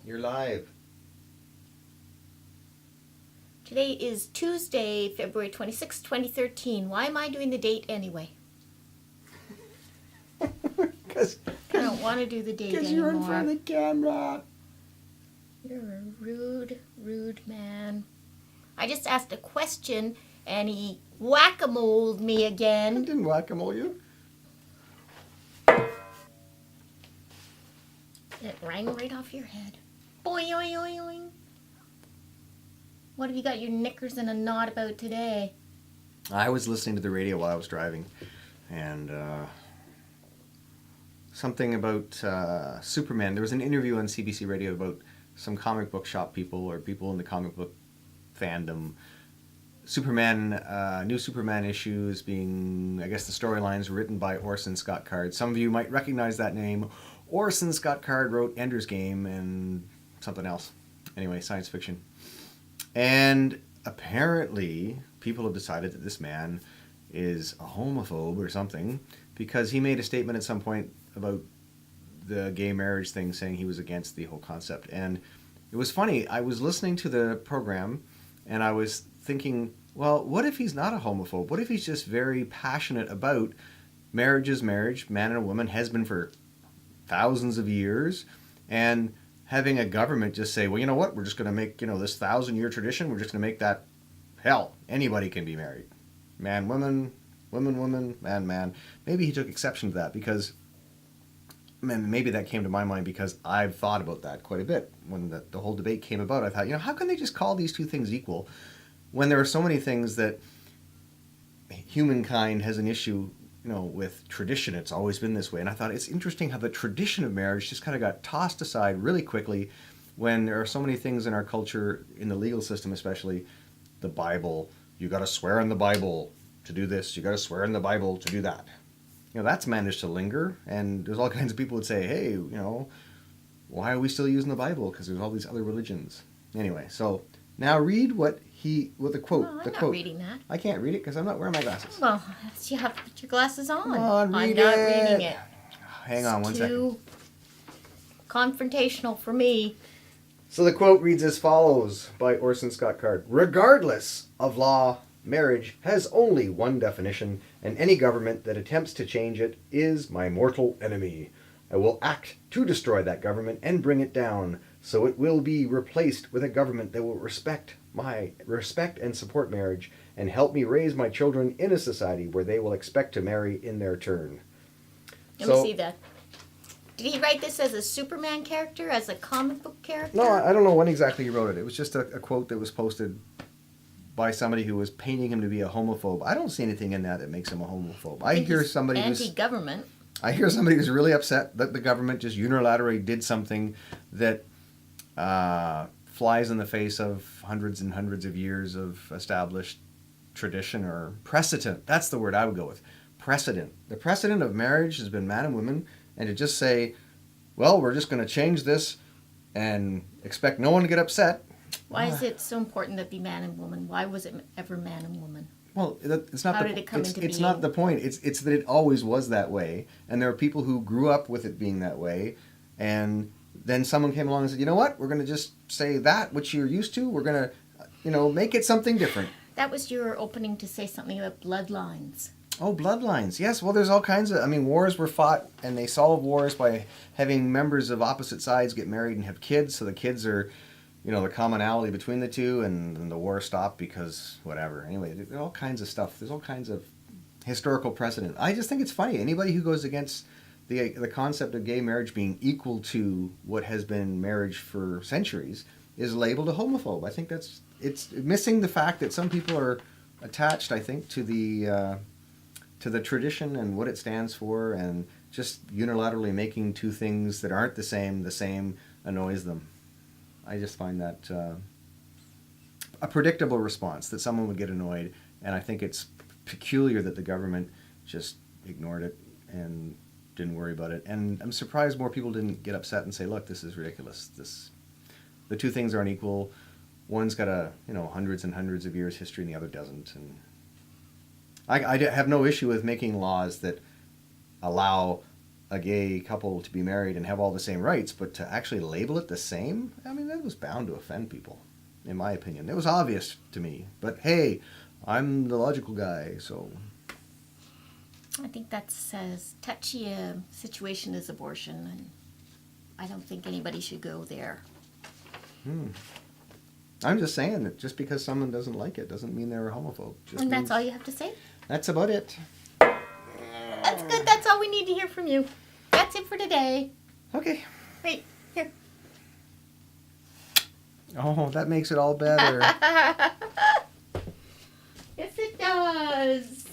You're live. Today is Tuesday, February 26, 2013. Why am I doing the date anyway? Because I don't want to do the date anymore. you're in front of the camera. You're a rude, rude man. I just asked a question and he whack-a-moled me I again. didn't whack-a-mole you. It rang right off your head. Boing, oing, oing, oing. What have you got your knickers in a knot about today? I was listening to the radio while I was driving, and something about Superman. There was an interview on CBC Radio about some comic book shop people or people in the comic book fandom. Superman, new Superman issues being, I guess the storylines written by Orson Scott Card. Some of you might recognize that name. Orson Scott Card wrote Ender's Game and something else. Anyway, science fiction. And apparently people have decided that this man is a homophobe or something because he made a statement at some point about the gay marriage thing, saying he was against the whole concept. And it was funny. I was listening to the program and I was thinking, well, what if he's not a homophobe? What if he's just very passionate about marriage is marriage, man and a woman, has been for thousands of years, and having a government just say, well, you know what, we're just going to make, this 1,000-year tradition, we're just going to make that, hell, anybody can be married. Man, woman, woman, woman, man, man. Maybe he took exception to that because, maybe that came to my mind because I've thought about that quite a bit. When the whole debate came about, I thought, how can they just call these two things equal when there are so many things that humankind has an issue with tradition. It's always been this way. And I thought it's interesting how the tradition of marriage just kind of got tossed aside really quickly when there are so many things in our culture, in the legal system especially, the Bible, you got to swear in the Bible to do this, you got to swear in the Bible to do that. That's managed to linger, and there's all kinds of people that say, hey, why are we still using the Bible? Because there's all these other religions. Anyway, so now read what the quote. Well, I'm not reading that. I can't read it because I'm not wearing my glasses. Well, you have to put your glasses on. Come on, read I'm not reading it. Hang on one second. Too confrontational for me. So the quote reads as follows by Orson Scott Card. Regardless of law, marriage has only one definition, and any government that attempts to change it is my mortal enemy. I will act to destroy that government and bring it down, so it will be replaced with a government that will respect and support marriage and help me raise my children in a society where they will expect to marry in their turn. Let me see that. Did he write this as a Superman character, as a comic book character? No, I don't know when exactly he wrote it. It was just a quote that was posted by somebody who was painting him to be a homophobe. I don't see anything in that makes him a homophobe. I hear somebody anti-government. I hear somebody who's really upset that the government just unilaterally did something that flies in the face of hundreds and hundreds of years of established tradition or precedent. That's the word I would go with. Precedent. The precedent of marriage has been man and woman, and to just say, well, we're just going to change this and expect no one to get upset. Why is it so important that it be man and woman? Why was it ever man and woman? Well, it's not. How did it come into being? It's not the point. It's that it always was that way, and there are people who grew up with it being that way, and then someone came along and said, you know what? We're going to just say that which you're used to. We're going to, make it something different. That was your opening to say something about bloodlines. Oh, bloodlines. Yes. Well, there's all kinds of. Wars were fought, and they solved wars by having members of opposite sides get married and have kids. So the kids are, the commonality between the two, and the war stopped because whatever. Anyway, there's all kinds of stuff. There's all kinds of historical precedent. I just think it's funny. Anybody who goes against the concept of gay marriage being equal to what has been marriage for centuries is labeled a homophobe. I think it's missing the fact that some people are attached, I think, to the tradition and what it stands for, and just unilaterally making two things that aren't the same annoys them. I just find that a predictable response, that someone would get annoyed, and I think it's peculiar that the government just ignored it and didn't worry about it. And I'm surprised more people didn't get upset and say, look, this is ridiculous. The two things aren't equal. One's got hundreds and hundreds of years history and the other doesn't. And I have no issue with making laws that allow a gay couple to be married and have all the same rights, but to actually label it the same, I mean, that was bound to offend people, in my opinion. It was obvious to me, but hey, I'm the logical guy, so... I think that's as touchy a situation as abortion, and I don't think anybody should go there. I'm just saying that just because someone doesn't like it doesn't mean they're a homophobe. And that's all you have to say? That's about it. That's good. That's all we need to hear from you. That's it for today. Okay. Wait, here. Oh, that makes it all better. Yes, it does.